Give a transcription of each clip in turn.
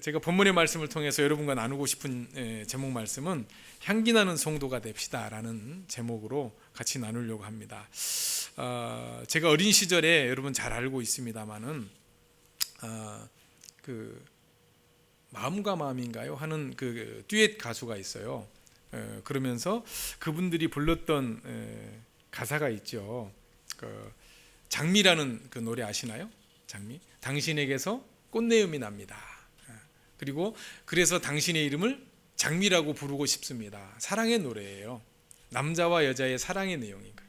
제가 본문의 말씀을 통해서 여러분과 나누고 싶은 제목 말씀은 향기 나는 성도가 됩시다 라는 제목으로 같이 나누려고 합니다. 제가 어린 시절에 여러분 잘 알고 있습니다마는 그 마음과 마음인가요? 하는 그 듀엣 가수가 있어요. 그러면서 그분들이 불렀던 가사가 있죠. 장미라는 그 노래 아시나요? 장미. 당신에게서 꽃내음이 납니다. 그리고 그래서 당신의 이름을 장미라고 부르고 싶습니다. 사랑의 노래예요. 남자와 여자의 사랑의 내용인가.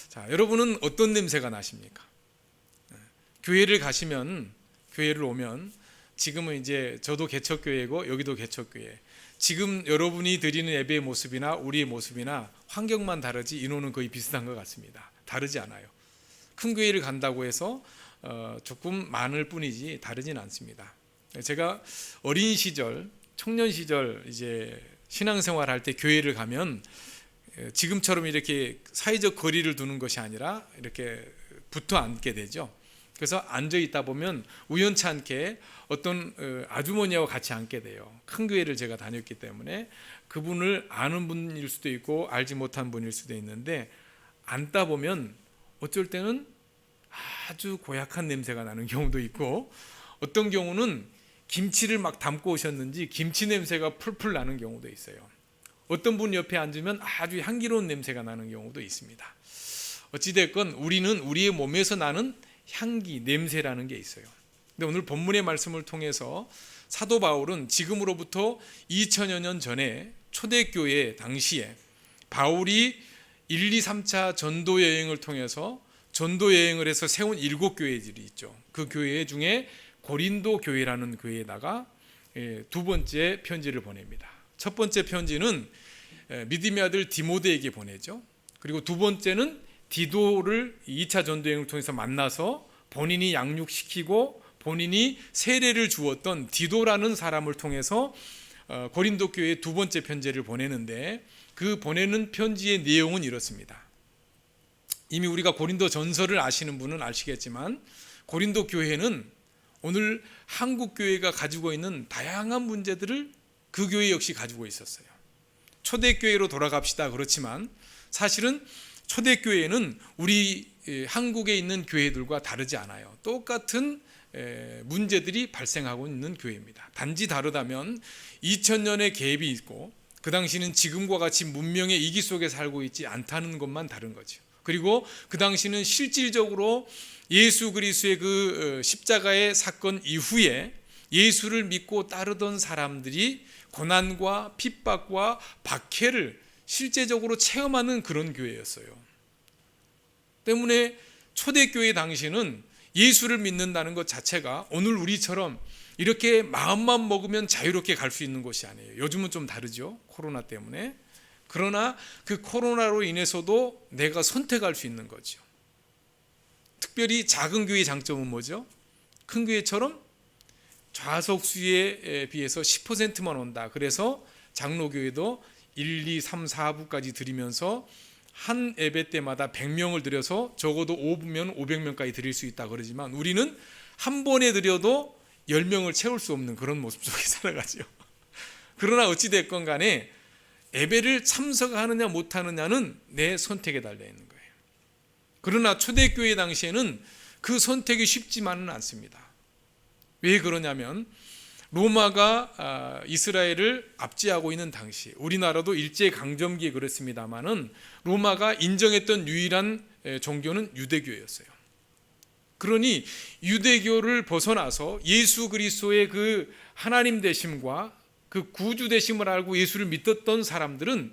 자, 여러분은 어떤 냄새가 나십니까? 교회를 가시면, 교회를 오면, 지금은 이제 저도 개척교회고 여기도 개척교회. 지금 여러분이 드리는 예배의 모습이나 우리의 모습이나 환경만 다르지 인원은 거의 비슷한 것 같습니다. 다르지 않아요. 큰 교회를 간다고 해서 조금 많을 뿐이지 다르진 않습니다. 제가 어린 시절, 청년 시절 이제 신앙생활 할 때 교회를 가면 지금처럼 이렇게 사회적 거리를 두는 것이 아니라 이렇게 붙어 앉게 되죠. 그래서 앉아 있다 보면 우연치 않게 어떤 아주머니하고 같이 앉게 돼요. 큰 교회를 제가 다녔기 때문에 그분을 아는 분일 수도 있고 알지 못한 분일 수도 있는데 앉다 보면 어쩔 때는 아주 고약한 냄새가 나는 경우도 있고 어떤 경우는 김치를 막 담고 오셨는지 김치 냄새가 풀풀 나는 경우도 있어요. 어떤 분 옆에 앉으면 아주 향기로운 냄새가 나는 경우도 있습니다. 어찌됐건 우리는 우리의 몸에서 나는 향기, 냄새라는 게 있어요. 근데 오늘 본문의 말씀을 통해서 사도 바울은 지금으로부터 2000여 년 전에 초대교회 당시에 바울이 1, 2, 3차 전도 여행을 통해서 전도 여행을 해서 세운 7교회들이 있죠. 그 교회 중에 고린도 교회라는 교회에다가 두 번째 편지를 보냅니다. 첫 번째 편지는 믿음의 아들 디모데에게 보내죠. 그리고 두 번째는 디도를 2차 전도여행을 통해서 만나서 본인이 양육시키고 본인이 세례를 주었던 디도라는 사람을 통해서 고린도 교회에 두 번째 편지를 보내는데 그 보내는 편지의 내용은 이렇습니다. 이미 우리가 고린도 전서를 아시는 분은 아시겠지만 고린도 교회는 오늘 한국 교회가 가지고 있는 다양한 문제들을 그 교회 역시 가지고 있었어요. 초대교회로 돌아갑시다 그렇지만 사실은 초대교회는 우리 한국에 있는 교회들과 다르지 않아요. 똑같은 문제들이 발생하고 있는 교회입니다. 단지 다르다면 2000년의 갭이 있고 그 당시는 지금과 같이 문명의 이기 속에 살고 있지 않다는 것만 다른 거죠. 그리고 그 당시는 실질적으로 예수 그리스도의 그 십자가의 사건 이후에 예수를 믿고 따르던 사람들이 고난과 핍박과 박해를 실제적으로 체험하는 그런 교회였어요. 때문에 초대교회 당시는 예수를 믿는다는 것 자체가 오늘 우리처럼 이렇게 마음만 먹으면 자유롭게 갈 수 있는 것이 아니에요. 요즘은 좀 다르죠. 코로나 때문에. 그러나 그 코로나로 인해서도 내가 선택할 수 있는 거죠. 특별히 작은 교회의 장점은 뭐죠? 큰 교회처럼 좌석수에 비해서 10%만 온다. 그래서 장로교회도 1, 2, 3, 4부까지 드리면서 한 예배 때마다 100명을 드려서 적어도 5부면 500명까지 드릴 수 있다 그러지만 우리는 한 번에 드려도 10명을 채울 수 없는 그런 모습 속에 살아가죠. 그러나 어찌됐건 간에 예배를 참석하느냐 못하느냐는 내 선택에 달려있는 거예요. 그러나 초대교회 당시에는 그 선택이 쉽지만은 않습니다. 왜 그러냐면 로마가 이스라엘을 압제하고 있는 당시, 우리나라도 일제강점기에 그랬습니다마는 로마가 인정했던 유일한 종교는 유대교였어요. 그러니 유대교를 벗어나서 예수 그리스도의 그 하나님 되심과 그 구주 되심을 알고 예수를 믿었던 사람들은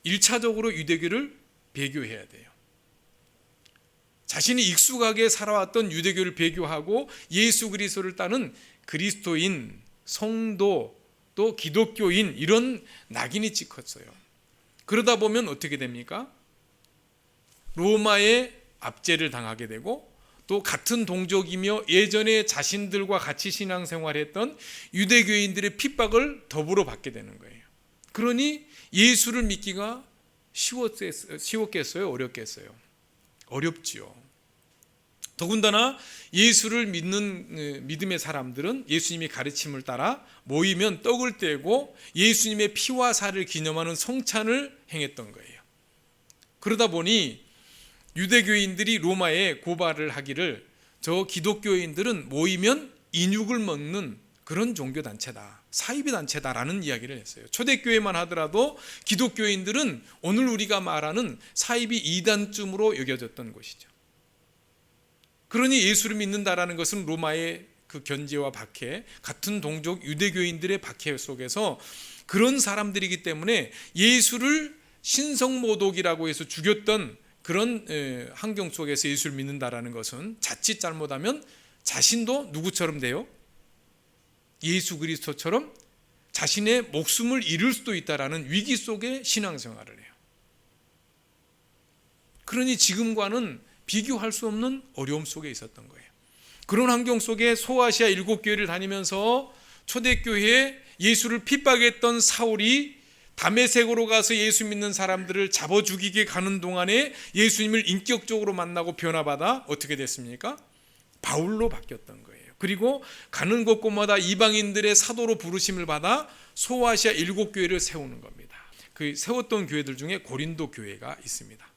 1차적으로 유대교를 배교해야 돼요. 자신이 익숙하게 살아왔던 유대교를 배교하고 예수 그리스도를 따는 그리스도인, 성도, 또 기독교인 이런 낙인이 찍혔어요. 그러다 보면 어떻게 됩니까? 로마의 압제를 당하게 되고 또 같은 동족이며 예전에 자신들과 같이 신앙생활했던 유대교인들의 핍박을 더불어 받게 되는 거예요. 그러니 예수를 믿기가 쉬웠겠어요? 어렵겠어요? 어렵지요. 더군다나 예수를 믿는 믿음의 사람들은 예수님의 가르침을 따라 모이면 떡을 떼고 예수님의 피와 살을 기념하는 성찬을 행했던 거예요. 그러다 보니 유대교인들이 로마에 고발을 하기를 저 기독교인들은 모이면 인육을 먹는 그런 종교단체다, 사이비 단체다라는 이야기를 했어요. 초대교회만 하더라도 기독교인들은 오늘 우리가 말하는 사이비 이단쯤으로 여겨졌던 것이죠. 그러니 예수를 믿는다라는 것은 로마의 그 견제와 박해, 같은 동족 유대교인들의 박해 속에서 그런 사람들이기 때문에 예수를 신성모독이라고 해서 죽였던 그런 환경 속에서 예수를 믿는다라는 것은 자칫 잘못하면 자신도 누구처럼 돼요? 예수 그리스도처럼 자신의 목숨을 잃을 수도 있다라는 위기 속에 신앙생활을 해요. 그러니 지금과는 비교할 수 없는 어려움 속에 있었던 거예요. 그런 환경 속에 소아시아 7교회를 다니면서 초대교회에 예수를 핍박했던 사울이 다메섹으로 가서 예수 믿는 사람들을 잡아 죽이게 가는 동안에 예수님을 인격적으로 만나고 변화받아 어떻게 됐습니까? 바울로 바뀌었던 거예요. 그리고 가는 곳곳마다 이방인들의 사도로 부르심을 받아 소아시아 7교회를 세우는 겁니다. 그 세웠던 교회들 중에 고린도 교회가 있습니다.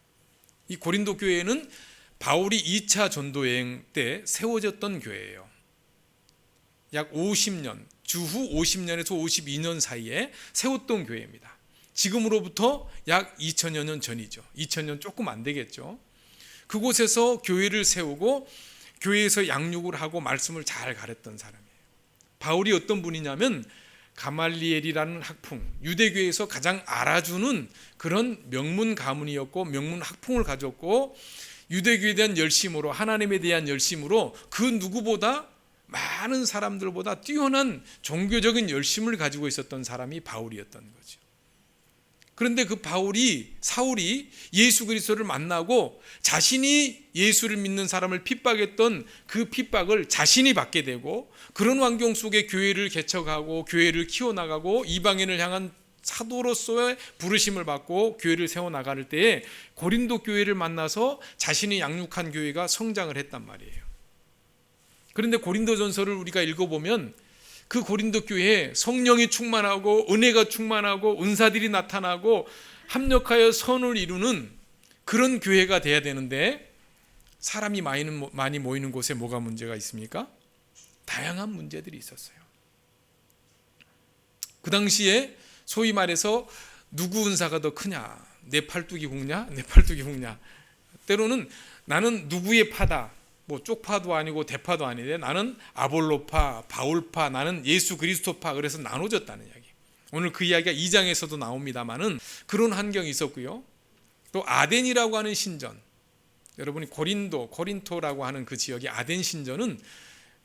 이 고린도 교회는 바울이 2차 전도여행 때 세워졌던 교회예요. 약 50년, 주후 50년에서 52년 사이에 세웠던 교회입니다. 지금으로부터 약 2000여 년 전이죠. 2000년 조금 안 되겠죠. 그곳에서 교회를 세우고 교회에서 양육을 하고 말씀을 잘 가르쳤던 사람이에요. 바울이 어떤 분이냐면 가말리엘이라는 학풍, 유대교회에서 가장 알아주는 그런 명문 가문이었고 명문 학풍을 가졌고 유대교에 대한 열심으로, 하나님에 대한 열심으로 그 누구보다 많은 사람들보다 뛰어난 종교적인 열심을 가지고 있었던 사람이 바울이었던 거죠. 그런데 그 사울이 예수 그리스도를 만나고 자신이 예수를 믿는 사람을 핍박했던 그 핍박을 자신이 받게 되고 그런 환경 속에 교회를 개척하고 교회를 키워나가고 이방인을 향한 사도로서의 부르심을 받고 교회를 세워나갈 때에 고린도 교회를 만나서 자신이 양육한 교회가 성장을 했단 말이에요. 그런데 고린도전서를 우리가 읽어보면 그 고린도 교회에 성령이 충만하고 은혜가 충만하고 은사들이 나타나고 합력하여 선을 이루는 그런 교회가 돼야 되는데 사람이 많이 모이는 곳에 뭐가 문제가 있습니까? 다양한 문제들이 있었어요. 그 당시에 소위 말해서 누구 은사가 더 크냐, 내 팔뚝이 굵냐, 내 팔뚝이 굵냐. 때로는 나는 누구의 파다, 뭐 쪽파도 아니고 대파도 아닌데 나는 아볼로파, 바울파, 나는 예수 그리스도파. 그래서 나눠졌다는 이야기. 오늘 그 이야기가 2장에서도 나옵니다만은 그런 환경이 있었고요. 또 아덴이라고 하는 신전, 여러분이 코린토라고 하는 그 지역이 아덴 신전은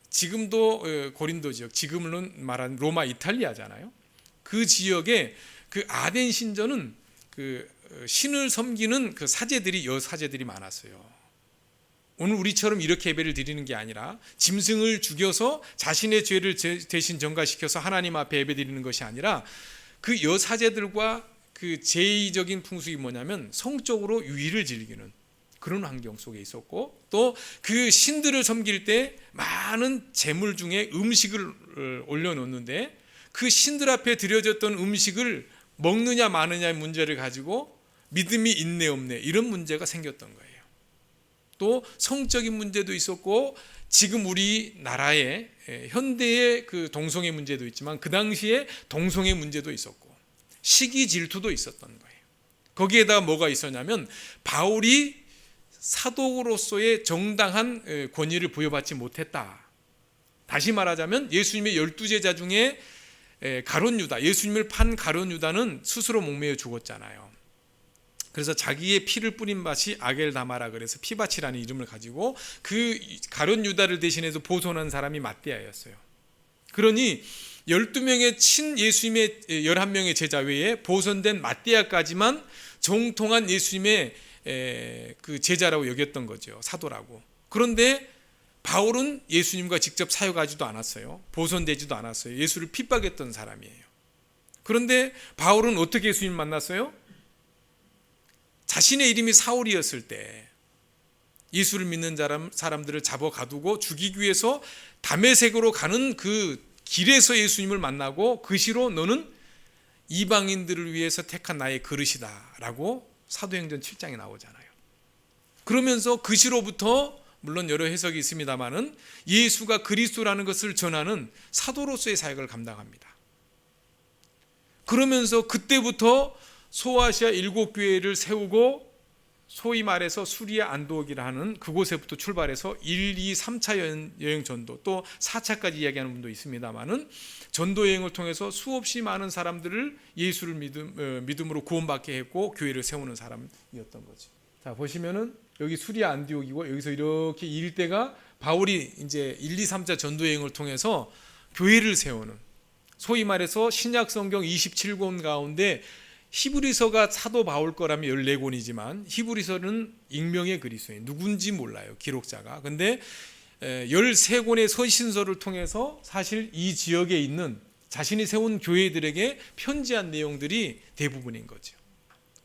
지금도 고린도 지역, 지금은 말하는 로마 이탈리아잖아요. 그 지역에 그 아덴 신전은 그 신을 섬기는 그 사제들이 여사제들이 많았어요. 오늘 우리처럼 이렇게 예배를 드리는 게 아니라 짐승을 죽여서 자신의 죄를 대신 전가시켜서 하나님 앞에 예배 드리는 것이 아니라 그 여사제들과 그 제의적인 풍습이 뭐냐면 성적으로 유의를 즐기는 그런 환경 속에 있었고 또 그 신들을 섬길 때 많은 제물 중에 음식을 올려놓는데 그 신들 앞에 드려졌던 음식을 먹느냐 마느냐의 문제를 가지고 믿음이 있네 없네 이런 문제가 생겼던 거예요. 또 성적인 문제도 있었고 지금 우리나라의 현대의 그 동성애 문제도 있지만 그 당시에 동성애 문제도 있었고 시기 질투도 있었던 거예요. 거기에다가 뭐가 있었냐면 바울이 사도로서의 정당한 권위를 부여받지 못했다. 다시 말하자면 예수님의 12제자 중에 가룟 유다, 예수님을 판 가룟 유다는 스스로 목매어 죽었잖아요. 그래서 자기의 피를 뿌린 밭이 아겔다마라 그래서 피밭이라는 이름을 가지고 그 가룟 유다를 대신해서 보존한 사람이 마띠아였어요. 그러니 12명의 친 예수님의 11명의 제자 외에 보존된 마띠아까지만 정통한 예수님의 그 제자라고 여겼던 거죠. 사도라고. 그런데 바울은 예수님과 직접 사역하지도 않았어요. 보존되지도 않았어요. 예수를 핍박했던 사람이에요. 그런데 바울은 어떻게 예수님을 만났어요? 자신의 이름이 사울이었을 때 예수를 믿는 사람들을 잡아 가두고 죽이기 위해서 다메섹으로 가는 그 길에서 예수님을 만나고 그 시로 너는 이방인들을 위해서 택한 나의 그릇이다 라고 사도행전 7장에 나오잖아요. 그러면서 그 시로부터 물론 여러 해석이 있습니다마는 예수가 그리스도라는 것을 전하는 사도로서의 사역을 감당합니다. 그러면서 그때부터 소아시아 7교회를 세우고 소위 말해서 수리아 안디옥이라 하는 그곳에부터 출발해서 1, 2, 3차 여행 전도 또 4차까지 이야기하는 분도 있습니다마는 전도 여행을 통해서 수없이 많은 사람들을 예수를 믿음으로 구원받게 했고 교회를 세우는 사람이었던 거죠. 자, 보시면은 여기 수리아 안디옥이고 여기서 이렇게 이 일대가 바울이 이제 1, 2, 3차 전도 여행을 통해서 교회를 세우는 소위 말해서 신약 성경 27권 가운데 히브리서가 사도 바울 거라면 14권이지만 히브리서는 익명의 그리스도인 누군지 몰라요, 기록자가. 근데 13권의 서신서를 통해서 사실 이 지역에 있는 자신이 세운 교회들에게 편지한 내용들이 대부분인 거죠.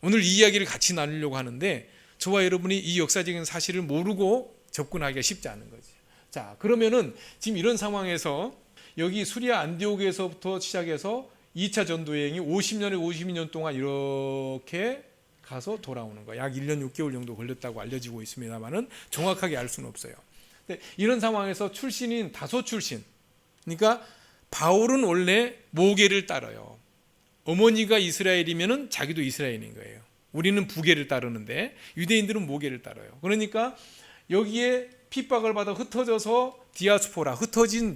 오늘 이 이야기를 같이 나누려고 하는데 저와 여러분이 이 역사적인 사실을 모르고 접근하기가 쉽지 않은 거죠. 자, 그러면은 지금 이런 상황에서 여기 수리아 안디옥에서부터 시작해서 2차 전도여행이 52년 동안 이렇게 가서 돌아오는 거예요. 약 1년 6개월 정도 걸렸다고 알려지고 있습니다만은 정확하게 알 수는 없어요. 근데 이런 상황에서 출신인 다소 출신, 그러니까 바울은 원래 모계를 따라요. 어머니가 이스라엘이면은 자기도 이스라엘인 거예요. 우리는 부계를 따르는데 유대인들은 모계를 따라요. 그러니까 여기에 핍박을 받아 흩어진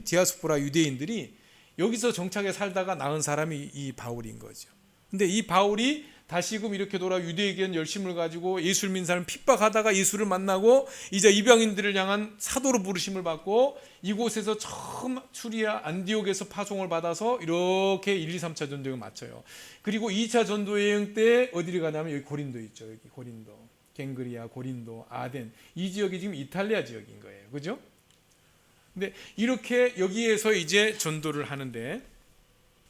디아스포라 유대인들이 여기서 정착해 살다가 낳은 사람이 이 바울인 거죠. 근데 이 바울이 다시금 이렇게 돌아 유대에겐 열심을 가지고 예수를 믿는 사람 핍박하다가 예수를 만나고 이제 이방인들을 향한 사도로 부르심을 받고 이곳에서 처음 수리아 안디옥에서 파송을 받아서 이렇게 1, 2, 3차 전도여행을 마쳐요. 그리고 2차 전도여행 때 어디를 가냐면 여기 고린도 있죠. 여기 고린도, 갱그리아, 고린도, 아덴 이 지역이 지금 이탈리아 지역인 거예요. 그죠? 근데 이렇게 여기에서 이제 전도를 하는데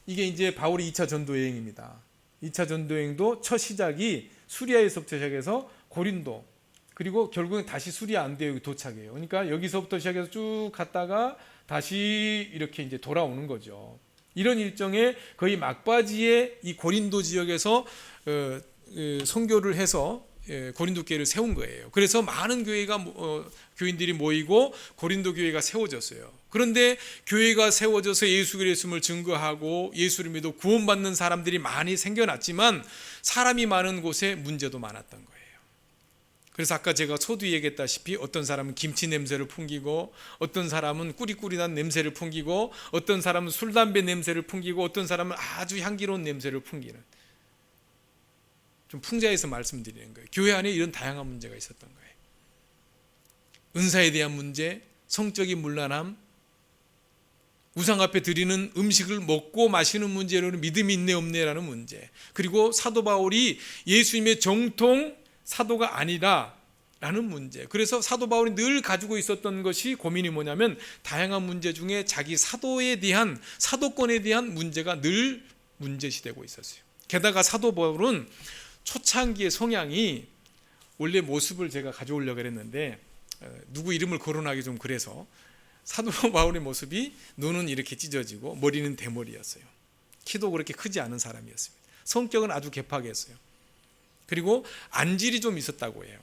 이게 이제 바울의 2차 전도 여행입니다. 2차 전도 여행도 첫 시작이 수리아에서부터 시작해서 고린도 그리고 결국은 다시 수리아 안디옥에 도착해요. 그러니까 여기서부터 시작해서 쭉 갔다가 다시 이렇게 이제 돌아오는 거죠. 이런 일정에 거의 막바지에 이 고린도 지역에서 선교를 해서 고린도 교회를 세운 거예요. 그래서 많은 교인들이 모이고 고린도 교회가 세워졌어요. 그런데 교회가 세워져서 예수 그리스도를 증거하고 예수를 믿어 구원받는 사람들이 많이 생겨났지만 사람이 많은 곳에 문제도 많았던 거예요. 그래서 아까 제가 서두 얘기했다시피 어떤 사람은 김치 냄새를 풍기고 어떤 사람은 꾸리꾸리한 냄새를 풍기고 어떤 사람은 술, 담배 냄새를 풍기고 어떤 사람은 아주 향기로운 냄새를 풍기는 좀 풍자해서 말씀드리는 거예요. 교회 안에 이런 다양한 문제가 있었던 거예요. 은사에 대한 문제, 성적인 문란함, 우상 앞에 드리는 음식을 먹고 마시는 문제로는 믿음이 있네 없네라는 문제, 그리고 사도 바울이 예수님의 정통 사도가 아니라라는 문제. 그래서 사도 바울이 늘 가지고 있었던 것이 고민이 뭐냐면 다양한 문제 중에 자기 사도에 대한 사도권에 대한 문제가 늘 문제시되고 있었어요. 게다가 사도 바울은 초창기의 성향이 원래 모습을 제가 가져오려고 했는데 누구 이름을 거론하기 좀 그래서 사도 바울의 모습이 눈은 이렇게 찢어지고 머리는 대머리였어요. 키도 그렇게 크지 않은 사람이었습니다. 성격은 아주 개팍했어요. 그리고 안질이 좀 있었다고 해요.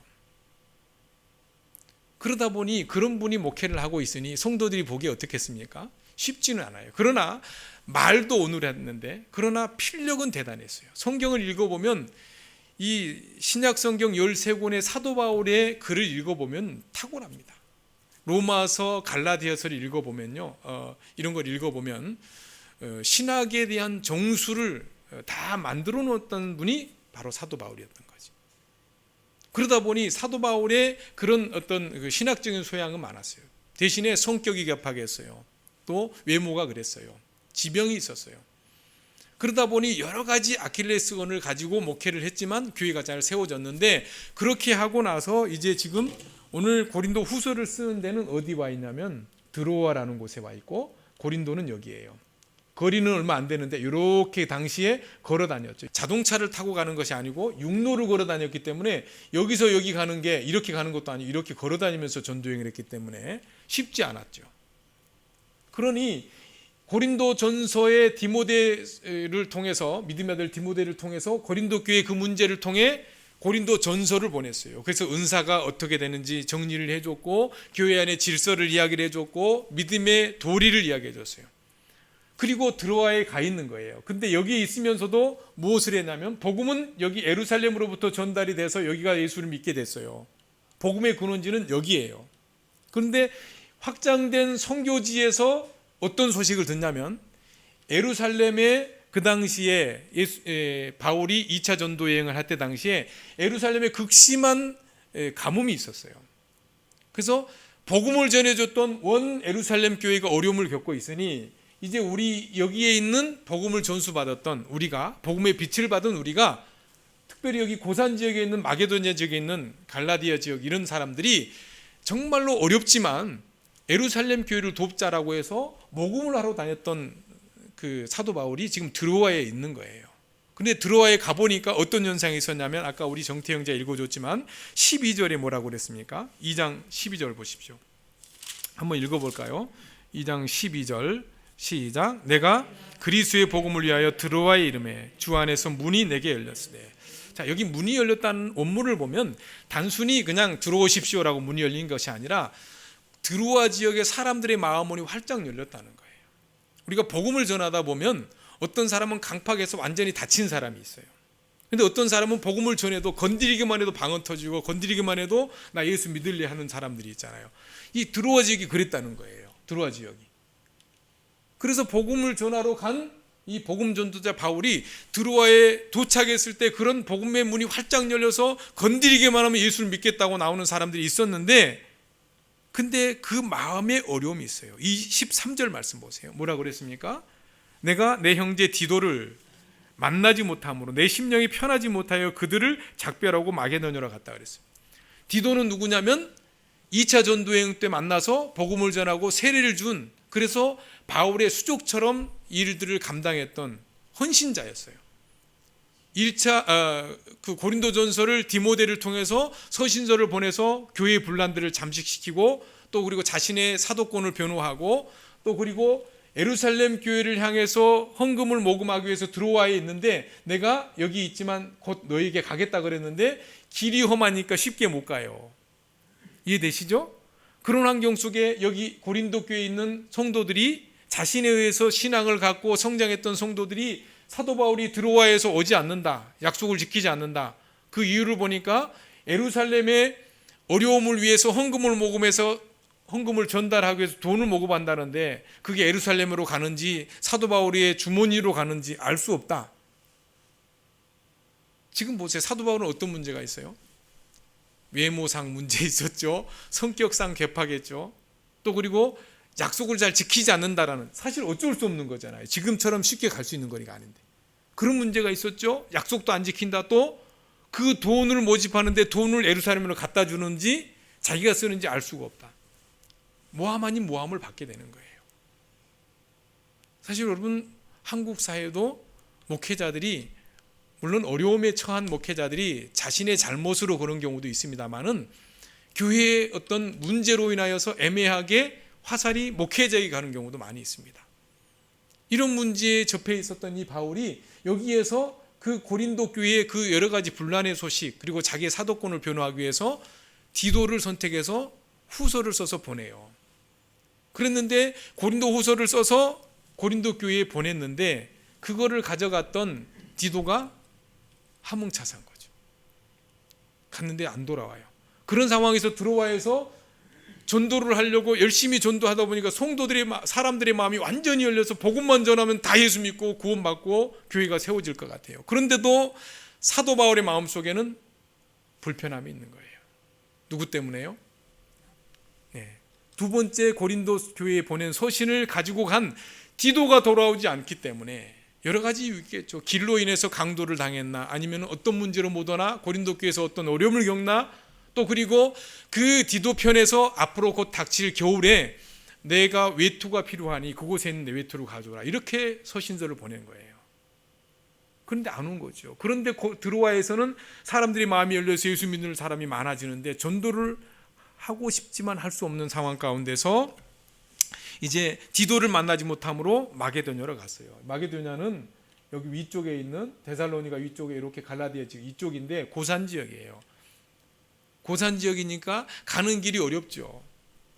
그러다 보니 그런 분이 목회를 하고 있으니 성도들이 보기에 어떻겠습니까? 쉽지는 않아요. 그러나 말도 온유했는데 그러나 필력은 대단했어요. 성경을 읽어보면 이 신약 성경 13권의 사도 바울의 글을 읽어보면 탁월합니다. 로마서, 갈라디아서를 읽어보면요, 이런 걸 읽어보면 신학에 대한 정수를 다 만들어 놓았던 분이 바로 사도 바울이었던 거지. 그러다 보니 사도 바울의 그런 어떤 신학적인 소양은 많았어요. 대신에 성격이 급하겠어요. 또 외모가 그랬어요. 지병이 있었어요. 그러다 보니 여러 가지 아킬레스건을 가지고 목회를 했지만 교회가 잘 세워졌는데, 그렇게 하고 나서 이제 지금 오늘 고린도 후서를 쓰는 데는 어디 와 있냐면 드로아라는 곳에 와 있고 고린도는 여기예요. 거리는 얼마 안 되는데 이렇게 당시에 걸어 다녔죠. 자동차를 타고 가는 것이 아니고 육로를 걸어 다녔기 때문에 여기서 여기 가는 게 이렇게 가는 것도 아니고 이렇게 걸어 다니면서 전도여행을 했기 때문에 쉽지 않았죠. 그러니 고린도 전서의 디모데를 통해서, 믿음의 아들 디모데를 통해서 고린도 교회 그 문제를 통해 고린도 전서를 보냈어요. 그래서 은사가 어떻게 되는지 정리를 해줬고, 교회 안의 질서를 이야기를 해줬고, 믿음의 도리를 이야기해 줬어요. 그리고 드로아에 가 있는 거예요. 근데 여기에 있으면서도 무엇을 했냐면, 복음은 여기 예루살렘으로부터 전달이 돼서 여기가 예수를 믿게 됐어요. 복음의 근원지는 여기예요. 그런데 확장된 선교지에서 어떤 소식을 듣냐면, 예루살렘에 그 당시에 바울이 2차 전도 여행을 할 때 당시에 예루살렘에 극심한 가뭄이 있었어요. 그래서 복음을 전해줬던 원 예루살렘 교회가 어려움을 겪고 있으니, 이제 우리 여기에 있는 복음을 전수받았던 우리가, 복음의 빛을 받은 우리가, 특별히 여기 고산 지역에 있는 마게도냐 지역에 있는 갈라디아 지역 이런 사람들이 정말로 어렵지만 예루살렘 교회를 돕자라고 해서 모금을 하러 다녔던 그 사도 바울이 지금 드로아에 있는 거예요. 근데 드로아에 가보니까 어떤 현상이 있었냐면, 아까 우리 정태 형제가 읽어줬지만 12절에 뭐라고 그랬습니까? 2장 12절 보십시오. 한번 읽어볼까요? 2장 12절 시작. 내가 그리스도의 복음을 위하여 드로아에 이름에 주 안에서 문이 내게 열렸으되. 자, 여기 문이 열렸다는 원문을 보면 단순히 그냥 들어오십시오라고 문이 열린 것이 아니라 드로아 지역의 사람들의 마음문이 활짝 열렸다는 거예요. 우리가 복음을 전하다 보면 어떤 사람은 강팍해서 완전히 닫힌 사람이 있어요. 근데 어떤 사람은 복음을 전해도 건드리기만 해도 방언 터지고, 건드리기만 해도 나 예수 믿을래 하는 사람들이 있잖아요. 이 드로아 지역이 그랬다는 거예요. 드로아 지역이. 그래서 복음을 전하러 간 이 복음 전도자 바울이 드로아에 도착했을 때 그런 복음의 문이 활짝 열려서 건드리기만 하면 예수를 믿겠다고 나오는 사람들이 있었는데, 근데 그 마음에 어려움이 있어요. 이 13절 말씀 보세요. 뭐라고 그랬습니까? 내가 내 형제 디도를 만나지 못함으로 내 심령이 편하지 못하여 그들을 작별하고 마게도냐로 갔다 그랬어요. 디도는 누구냐면 2차 전도여행 때 만나서 복음을 전하고 세례를 준, 그래서 바울의 수족처럼 일들을 감당했던 헌신자였어요. 1차 그 고린도전서를 디모데를 통해서 서신서를 보내서 교회의 분란들을 잠식시키고, 또 그리고 자신의 사도권을 변호하고, 또 그리고 예루살렘 교회를 향해서 헌금을 모금하기 위해서 드로아에 있는데, 내가 여기 있지만 곧 너에게 가겠다 그랬는데 길이 험하니까 쉽게 못 가요. 이해되시죠? 그런 환경 속에 여기 고린도 교회에 있는 성도들이, 자신에 의해서 신앙을 갖고 성장했던 성도들이 사도 바울이 드로아에서 오지 않는다, 약속을 지키지 않는다, 그 이유를 보니까 예루살렘의 어려움을 위해서 헌금을 모금해서 헌금을 전달하기 위해서 돈을 모금한다는데, 그게 예루살렘으로 가는지 사도 바울의 주머니로 가는지 알 수 없다. 지금 보세요. 사도 바울은 어떤 문제가 있어요? 외모상 문제 있었죠. 성격상 개파겠죠. 또 그리고 약속을 잘 지키지 않는다라는, 사실 어쩔 수 없는 거잖아요. 지금처럼 쉽게 갈 수 있는 거리가 아닌데 그런 문제가 있었죠. 약속도 안 지킨다. 또 그 돈을 모집하는데 돈을 예루살렘으로 갖다 주는지 자기가 쓰는지 알 수가 없다. 모함 아닌 모함을 받게 되는 거예요. 사실 여러분, 한국 사회도 목회자들이, 물론 어려움에 처한 목회자들이 자신의 잘못으로 그런 경우도 있습니다만은, 교회의 어떤 문제로 인하여서 애매하게 화살이 목회자에게 가는 경우도 많이 있습니다. 이런 문제에 접해 있었던 이 바울이 여기에서 그 고린도 교회의 그 여러 가지 분란의 소식, 그리고 자기의 사도권을 변호하기 위해서 디도를 선택해서 후서를 써서 보내요. 그랬는데 고린도 후서를 써서 고린도 교회에 보냈는데, 그거를 가져갔던 디도가 함흥차사한 거죠. 갔는데 안 돌아와요. 그런 상황에서 드로아에서 전도를 하려고 열심히 전도하다 보니까 사람들의 마음이 완전히 열려서 복음만 전하면 다 예수 믿고 구원받고 교회가 세워질 것 같아요. 그런데도 사도 바울의 마음속에는 불편함이 있는 거예요. 누구 때문에요? 네. 두 번째 고린도 교회에 보낸 서신을 가지고 간 디도가 돌아오지 않기 때문에 여러 가지 이유 있겠죠. 길로 인해서 강도를 당했나, 아니면 어떤 문제로 못 오나, 고린도 교회에서 어떤 어려움을 겪나, 또 그리고 그 디도 편에서 앞으로 곧 닥칠 겨울에 내가 외투가 필요하니 그곳에 있는 내 외투를 가져오라. 이렇게 서신서를 보낸 거예요. 그런데 안 온 거죠. 그런데 드로아에서는 사람들이 마음이 열려서 예수 믿는 사람이 많아지는데 전도를 하고 싶지만 할 수 없는 상황 가운데서 이제 디도를 만나지 못함으로 마게도냐로 갔어요. 마게도냐는 여기 위쪽에 있는 데살로니가 위쪽에 이렇게 갈라디아 지역 이쪽인데 고산 지역이에요. 고산 지역이니까 가는 길이 어렵죠.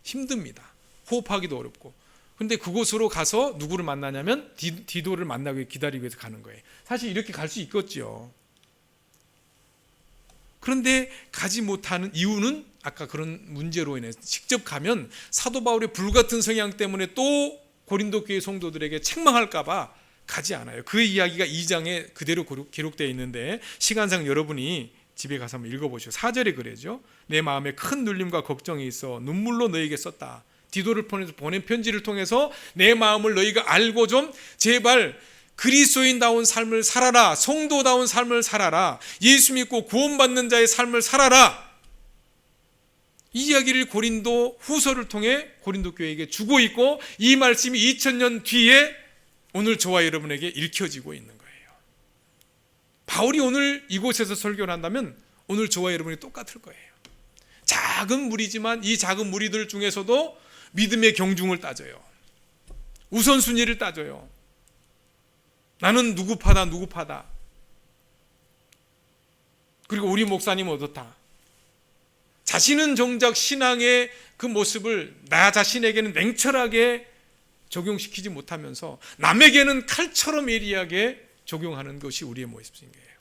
힘듭니다. 호흡하기도 어렵고. 근데 그곳으로 가서 누구를 만나냐면 디도를 만나기 기다리기 위해서 가는 거예요. 사실 이렇게 갈 수 있겠죠. 그런데 가지 못하는 이유는 아까 그런 문제로 인해서 직접 가면 사도 바울의 불같은 성향 때문에 또 고린도 교회 성도들에게 책망할까 봐 가지 않아요. 그 이야기가 2장에 그대로 기록되어 있는데 시간상 여러분이 집에 가서 한번 읽어보시죠. 4절에 그래죠. 내 마음에 큰 눌림과 걱정이 있어 눈물로 너에게 썼다. 디도를 보낸 편지를 통해서 내 마음을 너희가 알고 좀 제발 그리스도인다운 삶을 살아라. 성도다운 삶을 살아라. 예수 믿고 구원받는 자의 삶을 살아라. 이 이야기를 고린도 후서를 통해 고린도 교회에게 주고 있고 이 말씀이 2000년 뒤에 오늘 저와 여러분에게 읽혀지고 있는 거예요. 바울이 오늘 이곳에서 설교를 한다면 오늘 저와 여러분이 똑같을 거예요. 작은 무리지만 이 작은 무리들 중에서도 믿음의 경중을 따져요. 우선순위를 따져요. 나는 누구 파다. 그리고 우리 목사님은 어떻다. 자신은 정작 신앙의 그 모습을 나 자신에게는 냉철하게 적용시키지 못하면서 남에게는 칼처럼 예리하게 적용하는 것이 우리의 모습인 거예요.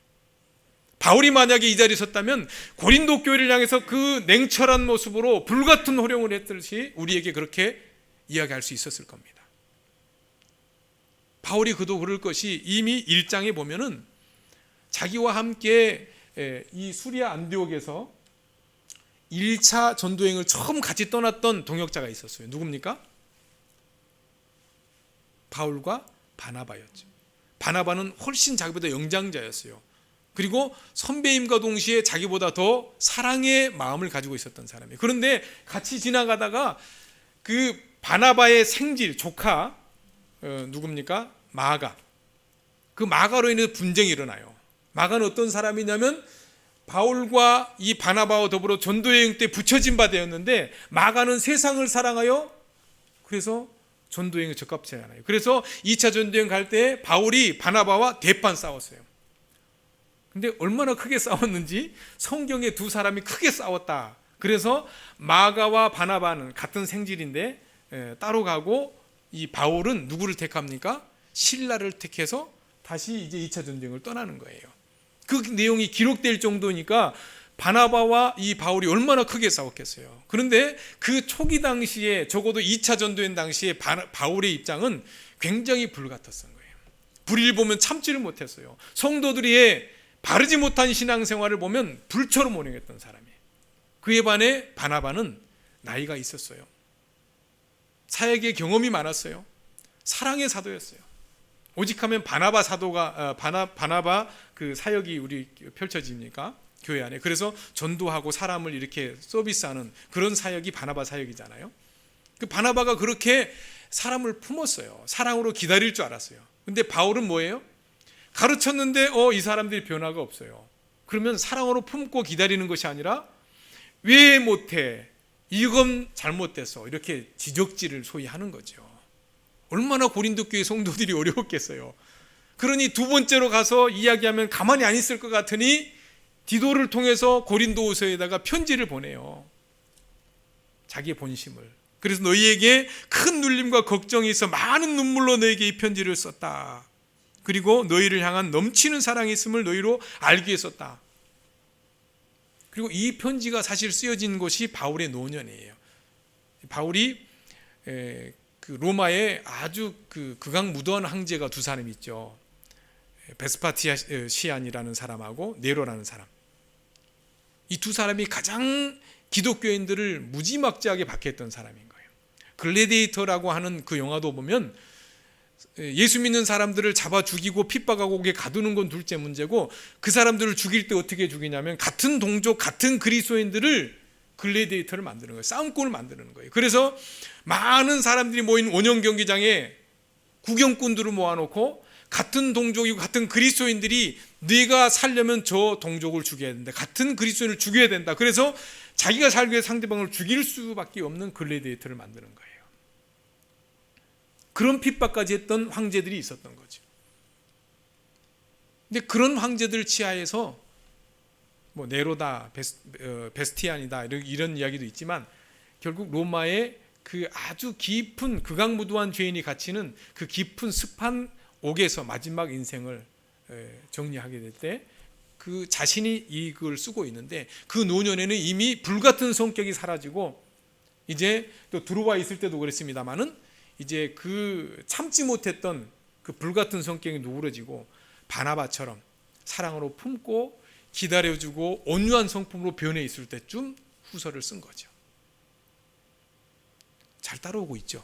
바울이 만약에 이 자리에 섰다면 고린도 교회를 향해서 그 냉철한 모습으로 불같은 호령을 했듯이 우리에게 그렇게 이야기할 수 있었을 겁니다. 바울이 그도 그럴 것이 이미 1장에 보면은 자기와 함께 이 수리아 안디옥에서 1차 전도행을 처음 같이 떠났던 동역자가 있었어요. 누굽니까? 바울과 바나바였죠. 바나바는 훨씬 자기보다 영장자였어요. 그리고 선배임과 동시에 자기보다 더 사랑의 마음을 가지고 있었던 사람이에요. 그런데 같이 지나가다가 그 바나바의 생질 조카 누굽니까? 마가. 그 마가로 인해 분쟁이 일어나요. 마가는 어떤 사람이냐면 바울과 이 바나바와 더불어 전도여행 때 붙여진 바 되었는데 마가는 세상을 사랑하여 그래서 전도여행에 적합치 않아요. 그래서 2차 전도여행 갈 때 바울이 바나바와 대판 싸웠어요. 근데 얼마나 크게 싸웠는지 성경에 두 사람이 크게 싸웠다. 그래서 마가와 바나바는 같은 생질인데 따로 가고 이 바울은 누구를 택합니까? 실라를 택해서 다시 이제 2차 전쟁을 떠나는 거예요. 그 내용이 기록될 정도니까 바나바와 이 바울이 얼마나 크게 싸웠겠어요. 그런데 그 초기 당시에 적어도 2차 전도행 당시에 바울의 입장은 굉장히 불같았던 거예요. 불의를 보면 참지를 못했어요. 성도들이 바르지 못한 신앙생활을 보면 불처럼 운행했던 사람이에요. 그에 반해 바나바는 나이가 있었어요. 사역의 경험이 많았어요. 사랑의 사도였어요. 오직하면 바나바 사도가 바나바 그 사역이 우리 펼쳐집니까? 교회 안에. 그래서 전도하고 사람을 이렇게 서비스하는 그런 사역이 바나바 사역이잖아요. 그 바나바가 그렇게 사람을 품었어요. 사랑으로 기다릴 줄 알았어요. 근데 바울은 뭐예요? 가르쳤는데 이 사람들이 변화가 없어요. 그러면 사랑으로 품고 기다리는 것이 아니라 왜 못해? 이건 잘못됐어. 이렇게 지적질을 소위 하는 거죠. 얼마나 고린도 교회 성도들이 어려웠겠어요. 그러니 두 번째로 가서 이야기하면 가만히 안 있을 것 같으니 디도를 통해서 고린도후서에다가 편지를 보내요. 자기의 본심을. 그래서 너희에게 큰 눌림과 걱정이 있어 많은 눈물로 너에게 이 편지를 썼다. 그리고 너희를 향한 넘치는 사랑이 있음을 너희로 알기 위해 썼다. 그리고 이 편지가 사실 쓰여진 곳이 바울의 노년이에요. 바울이 그 로마에 아주 극악무도한 황제가 두 사람이 있죠. 베스파티아시안이라는 사람하고 네로라는 사람. 이 두 사람이 가장 기독교인들을 무지막지하게 박해했던 사람인 거예요. 글래디에이터라고 하는 그 영화도 보면 예수 믿는 사람들을 잡아 죽이고 핍박하고 거기에 가두는 건 둘째 문제고 그 사람들을 죽일 때 어떻게 죽이냐면 같은 동족 같은 그리스도인들을 글래디에이터를 만드는 거예요. 싸움꾼을 만드는 거예요. 그래서 많은 사람들이 모인 원형 경기장에 구경꾼들을 모아놓고 같은 동족이고 같은 그리스도인들이 네가 살려면 저 동족을 죽여야 된다. 같은 그리스도인을 죽여야 된다. 그래서 자기가 살기 위해 상대방을 죽일 수밖에 없는 글래디에이터를 만드는 거예요. 그런 핍박까지 했던 황제들이 있었던 거죠. 근데 그런 황제들 치하에서 뭐 네로다, 베스티안이다 이런 이야기도 있지만 결국 로마의 그 아주 깊은 극악무도한 죄인이 갇히는 그 깊은 습한 옥에서 마지막 인생을 정리하게 될 때 그 자신이 이걸 쓰고 있는데 그 노년에는 이미 불같은 성격이 사라지고 이제 또 들어와 있을 때도 그랬습니다만은 이제 그 참지 못했던 그 불같은 성격이 누그러지고 바나바처럼 사랑으로 품고 기다려주고 온유한 성품으로 변해 있을 때쯤 후서를 쓴 거죠. 잘 따라오고 있죠?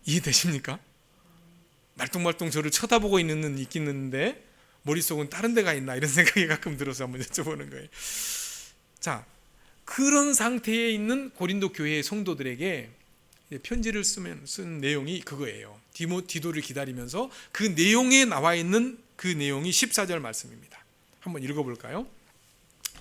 이해되십니까? 말똥말똥 저를 쳐다보고 있는데 머릿속은 다른 데가 있나 이런 생각이 가끔 들어서 한번 여쭤보는 거예요. 자, 그런 상태에 있는 고린도 교회의 성도들에게 편지를 쓴 내용이 그거예요. 디도를 기다리면서 그 내용에 나와 있는 그 내용이 14절 말씀입니다. 한번 읽어볼까요?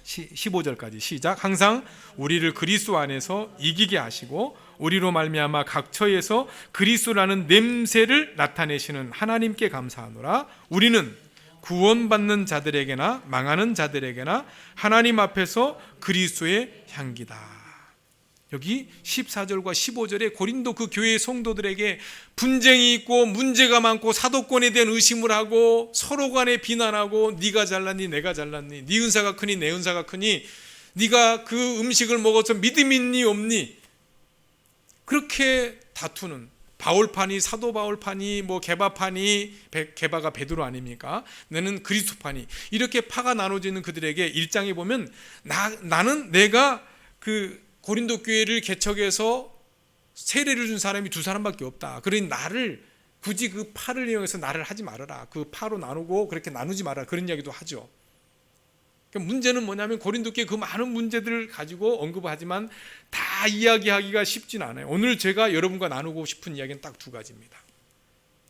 15절까지 시작. 항상 우리를 그리스도 안에서 이기게 하시고 우리로 말미암아 각 처에서 그리스도라는 냄새를 나타내시는 하나님께 감사하노라. 우리는 구원받는 자들에게나 망하는 자들에게나 하나님 앞에서 그리스도의 향기다. 여기 14절과 15절에 고린도 그 교회의 성도들에게 분쟁이 있고 문제가 많고 사도권에 대한 의심을 하고 서로 간에 비난하고 네가 잘났니 내가 잘났니 네 은사가 크니 내 은사가 크니 네가 그 음식을 먹어서 믿음 있니 없니 그렇게 다투는 바울파니 사도 바울파니 뭐 게바파니 게바가 베드로 아닙니까? 나는 그리스도파니 이렇게 파가 나눠지는 그들에게 1장에 보면 나는 내가 그 고린도 교회를 개척해서 세례를 준 사람이 2사람밖에 없다. 그러니 나를 굳이 그 파를 이용해서 나를 하지 말아라. 그 파로 나누고 그렇게 나누지 말아라. 그런 이야기도 하죠. 그러니까 문제는 뭐냐면 고린도 교회 그 많은 문제들을 가지고 언급하지만 다 이야기하기가 쉽진 않아요. 오늘 제가 여러분과 나누고 싶은 이야기는 딱 2가지입니다.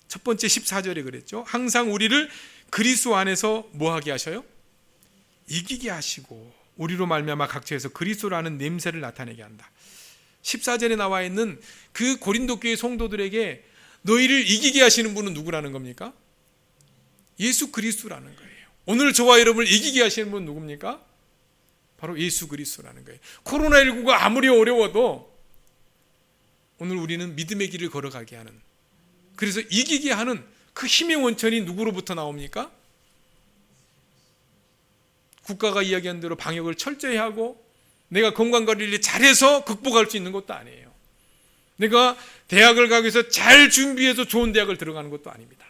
첫 번째 14절에 그랬죠. 항상 우리를 그리스도 안에서 뭐하게 하셔요? 이기게 하시고 우리로 말미암아 각처에서 그리스도라는 냄새를 나타내게 한다. 14절에 나와 있는 그 고린도 교회 성도들에게 너희를 이기게 하시는 분은 누구라는 겁니까? 예수 그리스도라는 거예요. 오늘 저와 여러분을 이기게 하시는 분은 누굽니까? 바로 예수 그리스도라는 거예요. 코로나19가 아무리 어려워도 오늘 우리는 믿음의 길을 걸어가게 하는, 그래서 이기게 하는 그 힘의 원천이 누구로부터 나옵니까? 국가가 이야기한 대로 방역을 철저히 하고 내가 건강관리를 잘해서 극복할 수 있는 것도 아니에요. 내가 대학을 가기 위해서 잘 준비해서 좋은 대학을 들어가는 것도 아닙니다.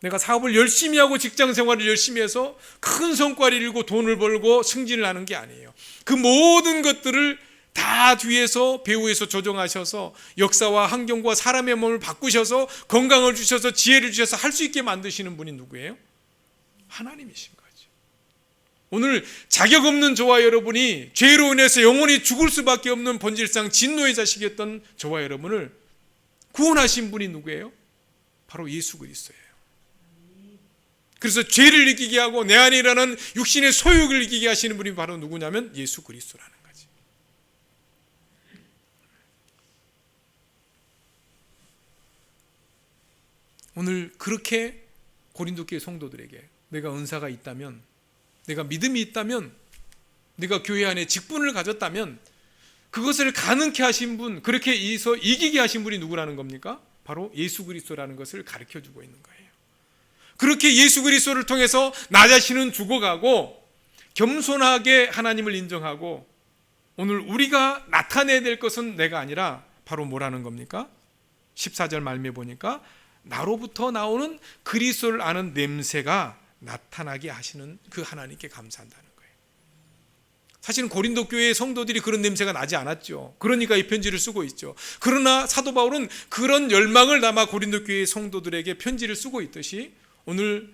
내가 사업을 열심히 하고 직장 생활을 열심히 해서 큰 성과를 이루고 돈을 벌고 승진을 하는 게 아니에요. 그 모든 것들을 다 뒤에서 배후에서 조정하셔서 역사와 환경과 사람의 몸을 바꾸셔서 건강을 주셔서 지혜를 주셔서 할 수 있게 만드시는 분이 누구예요? 하나님이신 거예요. 오늘 자격 없는 저와 여러분이 죄로 인해서 영원히 죽을 수밖에 없는 본질상 진노의 자식이었던 저와 여러분을 구원하신 분이 누구예요? 바로 예수 그리스도예요. 그래서 죄를 이기게 하고 내 안에 일어나는 육신의 소욕을 이기게 하시는 분이 바로 누구냐면 예수 그리스도라는 거지. 오늘 그렇게 고린도 교회 성도들에게 내가 은사가 있다면, 내가 믿음이 있다면, 내가 교회 안에 직분을 가졌다면 그것을 가능케 하신 분, 그렇게 해서 이기게 하신 분이 누구라는 겁니까? 바로 예수 그리스도라는 것을 가르쳐주고 있는 거예요. 그렇게 예수 그리스도를 통해서 나 자신은 죽어가고 겸손하게 하나님을 인정하고 오늘 우리가 나타내야 될 것은 내가 아니라 바로 뭐라는 겁니까? 14절 말미에 보니까 나로부터 나오는 그리스도를 아는 냄새가 나타나게 하시는 그 하나님께 감사한다는 거예요. 사실은 고린도 교회의 성도들이 그런 냄새가 나지 않았죠. 그러니까 이 편지를 쓰고 있죠. 그러나 사도 바울은 그런 열망을 담아 고린도 교회의 성도들에게 편지를 쓰고 있듯이 오늘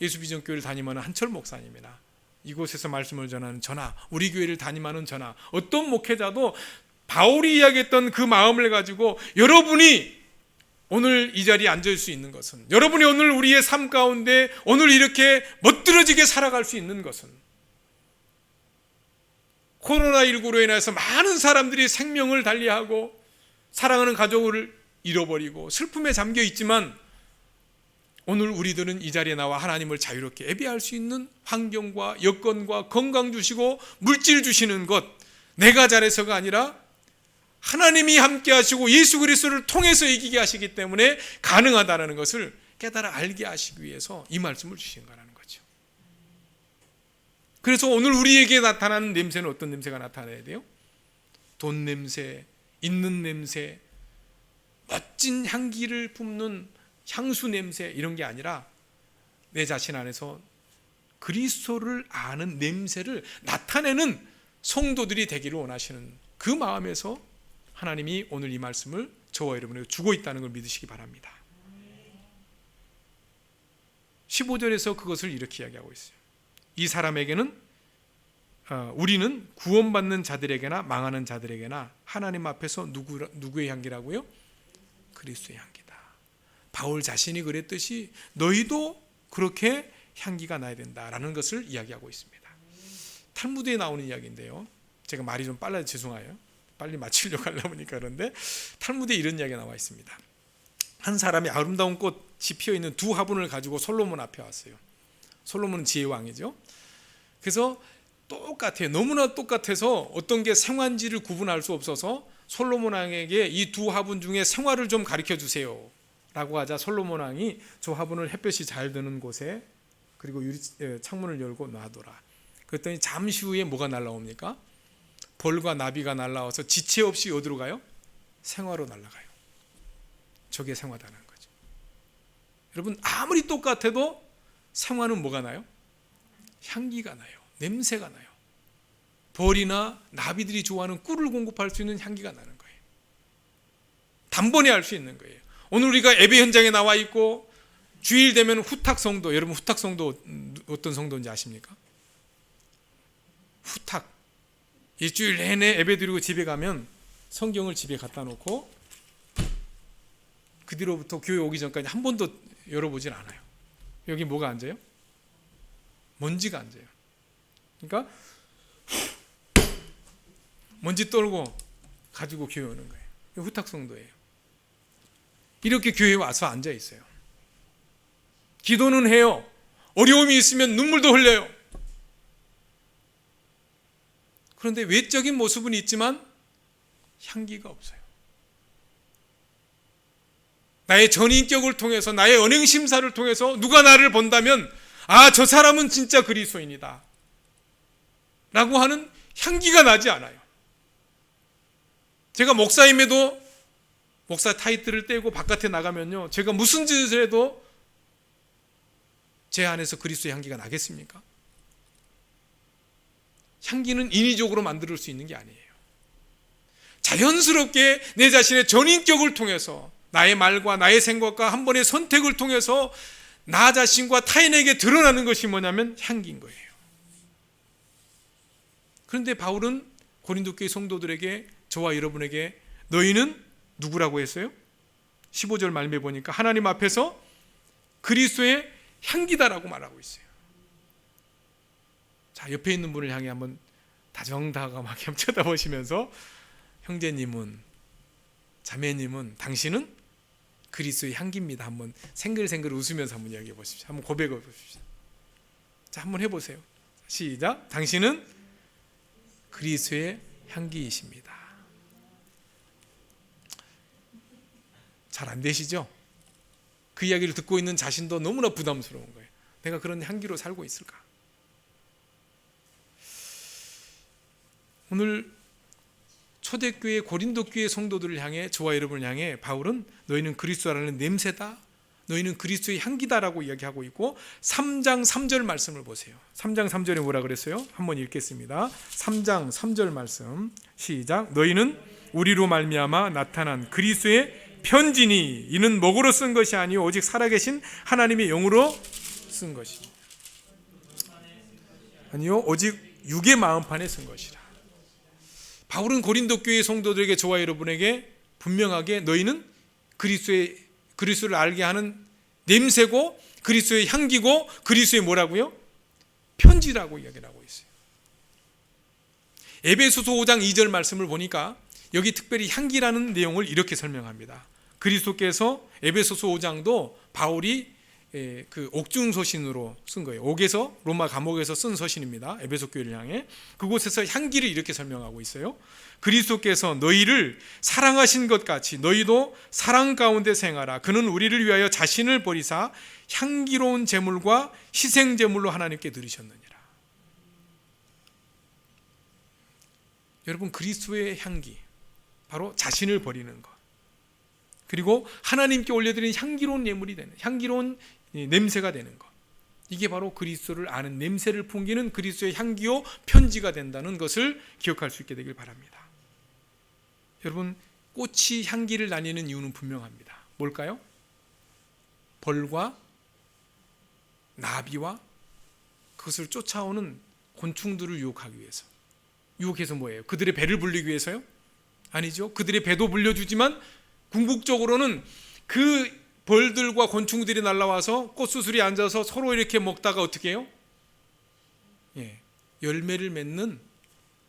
예수비전교회를 다니면 한철 목사님이나 이곳에서 말씀을 전하는 저나, 우리 교회를 담임하는 저나, 어떤 목회자도 바울이 이야기했던 그 마음을 가지고 여러분이 오늘 이 자리에 앉을 수 있는 것은, 여러분이 오늘 우리의 삶 가운데 오늘 이렇게 멋들어지게 살아갈 수 있는 것은, 코로나19로 인해서 많은 사람들이 생명을 달리하고 사랑하는 가족을 잃어버리고 슬픔에 잠겨 있지만, 오늘 우리들은 이 자리에 나와 하나님을 자유롭게 예배할 수 있는 환경과 여건과 건강 주시고 물질 주시는 것, 내가 잘해서가 아니라 하나님이 함께 하시고 예수 그리스도를 통해서 이기게 하시기 때문에 가능하다는 것을 깨달아 알게 하시기 위해서 이 말씀을 주신 거라는 거죠. 그래서 오늘 우리에게 나타나는 냄새는 어떤 냄새가 나타나야 돼요? 돈 냄새, 있는 냄새, 멋진 향기를 뿜는 향수 냄새, 이런 게 아니라 내 자신 안에서 그리스도를 아는 냄새를 나타내는 성도들이 되기를 원하시는 그 마음에서 하나님이 오늘 이 말씀을 저와 여러분에게 주고 있다는 걸 믿으시기 바랍니다. 15절에서 그것을 이렇게 이야기하고 있어요. 이 사람에게는 우리는 구원받는 자들에게나 망하는 자들에게나 하나님 앞에서 누구의 향기라고요? 그리스도의 향기다. 바울 자신이 그랬듯이 너희도 그렇게 향기가 나야 된다라는 것을 이야기하고 있습니다. 탈무드에 나오는 이야기인데요, 제가 말이 좀 빨라서 죄송해요. 빨리 마치려고 하려고 하니까. 그런데 탈무드에 이런 이야기가 나와 있습니다. 한 사람이 아름다운 꽃이 피어있는 두 화분을 가지고 솔로몬 앞에 왔어요. 솔로몬은 지혜의 왕이죠. 그래서 똑같아요. 너무나 똑같아서 어떤 게 생화인지를 구분할 수 없어서 솔로몬 왕에게 이 두 화분 중에 생화를 좀 가르쳐 주세요 라고 하자, 솔로몬 왕이 저 화분을 햇볕이 잘 드는 곳에, 그리고 창문을 열고 놔둬라. 그랬더니 잠시 후에 뭐가 날라옵니까? 벌과 나비가 날라와서 지체 없이 어디로 가요? 생화로 날아가요. 저게 생화다는 거죠. 여러분, 아무리 똑같아도 생화는 뭐가 나요? 향기가 나요. 냄새가 나요. 벌이나 나비들이 좋아하는 꿀을 공급할 수 있는 향기가 나는 거예요. 단번에 알 수 있는 거예요. 오늘 우리가 예배 현장에 나와 있고 주일 되면 후탁 성도, 여러분 후탁 성도 어떤 성도인지 아십니까? 후탁, 일주일 내내 예배 드리고 집에 가면 성경을 집에 갖다 놓고 그 뒤로부터 교회 오기 전까지 한 번도 열어보질 않아요. 여기 뭐가 앉아요? 먼지가 앉아요. 그러니까 먼지 떨고 가지고 교회 오는 거예요. 후탁 성도예요. 이렇게 교회에 와서 앉아 있어요. 기도는 해요. 어려움이 있으면 눈물도 흘려요. 그런데 외적인 모습은 있지만 향기가 없어요. 나의 전인격을 통해서, 나의 언행심사를 통해서 누가 나를 본다면 아, 저 사람은 진짜 그리스도인이다 라고 하는 향기가 나지 않아요. 제가 목사임에도 목사 타이틀을 떼고 바깥에 나가면요, 제가 무슨 짓을 해도 제 안에서 그리스도의 향기가 나겠습니까? 향기는 인위적으로 만들 수 있는 게 아니에요. 자연스럽게 내 자신의 전인격을 통해서, 나의 말과 나의 생각과 한 번의 선택을 통해서 나 자신과 타인에게 드러나는 것이 뭐냐면 향기인 거예요. 그런데 바울은 고린도 교회 성도들에게, 저와 여러분에게 너희는 누구라고 했어요? 15절 말씀에 보니까 하나님 앞에서 그리스도의 향기다라고 말하고 있어요. 자, 옆에 있는 분을 향해 한번 다정다감하게 한번 쳐다보시면서, 형제님은, 자매님은, 당신은 그리스도의 향기입니다. 한번 생글생글 웃으면서 한번 이야기해 보십시오. 한번 고백해 보십시오. 자, 한번 해보세요. 시작. 당신은 그리스도의 향기이십니다. 잘 안 되시죠? 그 이야기를 듣고 있는 자신도 너무나 부담스러운 거예요. 내가 그런 향기로 살고 있을까? 오늘 초대교회 고린도 교회 성도들을 향해, 저와 여러분을 향해 바울은 너희는 그리스도라는 냄새다, 너희는 그리스도의 향기다라고 이야기하고 있고, 3장 3절 말씀을 보세요. 3장 3절에 뭐라 그랬어요? 한번 읽겠습니다. 3장 3절 말씀 시작. 너희는 우리로 말미암아 나타난 그리스도의 편지니 이는 먹으로 쓴 것이 아니요 오직 살아계신 하나님의 영으로 쓴 것입니다. 아니요, 오직 육의 마음판에 쓴 것이라. 바울은 고린도 교회 성도들에게, 저와 여러분에게 분명하게 너희는 그리스도를 알게 하는 냄새고, 그리스도의 향기고, 그리스도의 뭐라고요? 편지라고 이야기를 하고 있어요. 에베소서 5장 2절 말씀을 보니까 여기 특별히 향기라는 내용을 이렇게 설명합니다. 그리스도께서, 에베소서 5장도 바울이 그 옥중서신으로 쓴 거예요. 옥에서, 로마 감옥에서 쓴 서신입니다. 에베소 교회를 향해. 그곳에서 향기를 이렇게 설명하고 있어요. 그리스도께서 너희를 사랑하신 것 같이 너희도 사랑 가운데 생하라. 그는 우리를 위하여 자신을 버리사 향기로운 제물과 희생 제물로 하나님께 드리셨느니라. 여러분, 그리스도의 향기, 바로 자신을 버리는 것, 그리고 하나님께 올려드리는 향기로운 예물이 되는, 향기로운 냄새가 되는 것, 이게 바로 그리스도를 아는 냄새를 풍기는 그리스도의 향기요 편지가 된다는 것을 기억할 수 있게 되길 바랍니다. 여러분, 꽃이 향기를 나뉘는 이유는 분명합니다. 뭘까요? 벌과 나비와 그것을 쫓아오는 곤충들을 유혹하기 위해서. 유혹해서 뭐예요? 그들의 배를 불리기 위해서요? 아니죠. 그들의 배도 불려주지만 궁극적으로는 그 벌들과 곤충들이 날아와서 꽃수술이 앉아서 서로 이렇게 먹다가 어떻게 해요? 열매를 맺는,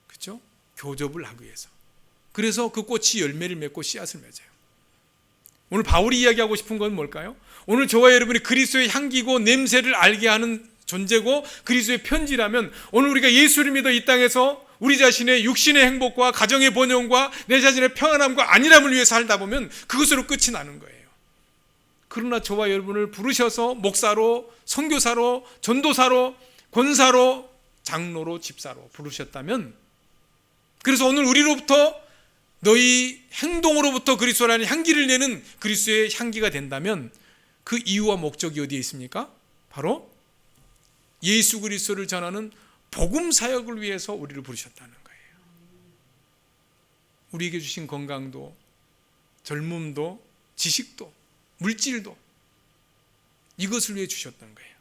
그렇죠? 교접을 하기 위해서. 그래서 그 꽃이 열매를 맺고 씨앗을 맺어요. 오늘 바울이 이야기하고 싶은 건 뭘까요? 오늘 저와 여러분이 그리스도의 향기고 냄새를 알게 하는 존재고 그리스도의 편지라면, 오늘 우리가 예수를 믿어 이 땅에서 우리 자신의 육신의 행복과 가정의 번영과 내 자신의 평안함과 안일함을 위해 살다 보면 그것으로 끝이 나는 거예요. 그러나 저와 여러분을 부르셔서 목사로, 선교사로, 전도사로, 권사로, 장로로, 집사로 부르셨다면, 그래서 오늘 우리로부터, 너희 행동으로부터 그리스도라는 향기를 내는 그리스도의 향기가 된다면, 그 이유와 목적이 어디에 있습니까? 바로 예수 그리스도를 전하는 복음 사역을 위해서 우리를 부르셨다는 거예요. 우리에게 주신 건강도, 젊음도, 지식도, 물질도 이것을 위해 주셨다는 거예요.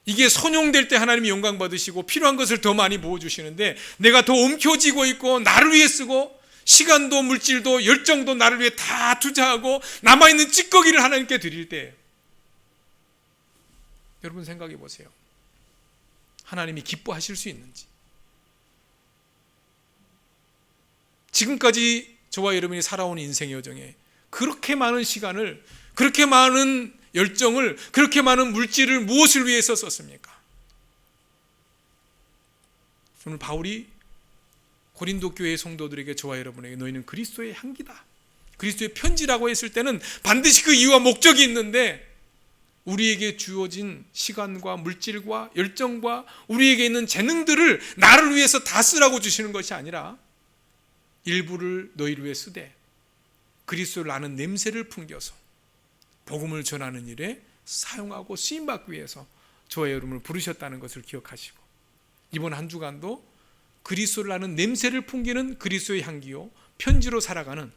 이게 선용될 때 하나님이 영광 받으시고 필요한 것을 더 많이 부어주시는데, 내가 더 움켜쥐고 있고 나를 위해 쓰고 시간도 물질도 열정도 나를 위해 다 투자하고 남아있는 찌꺼기를 하나님께 드릴 때, 여러분 생각해 보세요. 하나님이 기뻐하실 수 있는지. 지금까지 저와 여러분이 살아온 인생의 여정에 그렇게 많은 시간을, 그렇게 많은 열정을, 그렇게 많은 물질을 무엇을 위해서 썼습니까? 오늘 바울이 고린도 교회의 성도들에게, 저와 여러분에게 너희는 그리스도의 향기다, 그리스도의 편지라고 했을 때는 반드시 그 이유와 목적이 있는데, 우리에게 주어진 시간과 물질과 열정과 우리에게 있는 재능들을 나를 위해서 다 쓰라고 주시는 것이 아니라 일부를 너희를 위해 쓰되 그리스도를 아는 냄새를 풍겨서 복음을 전하는 일에 사용하고 쓰임받기 위해서 저와 여러분을 부르셨다는 것을 기억하시고, 이번 한 주간도 그리스도를 아는 냄새를 풍기는 그리스도의 향기요 편지로 살아가는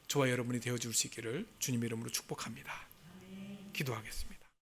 저와 여러분이 되어줄 수 있기를 주님의 이름으로 축복합니다. 기도하겠습니다.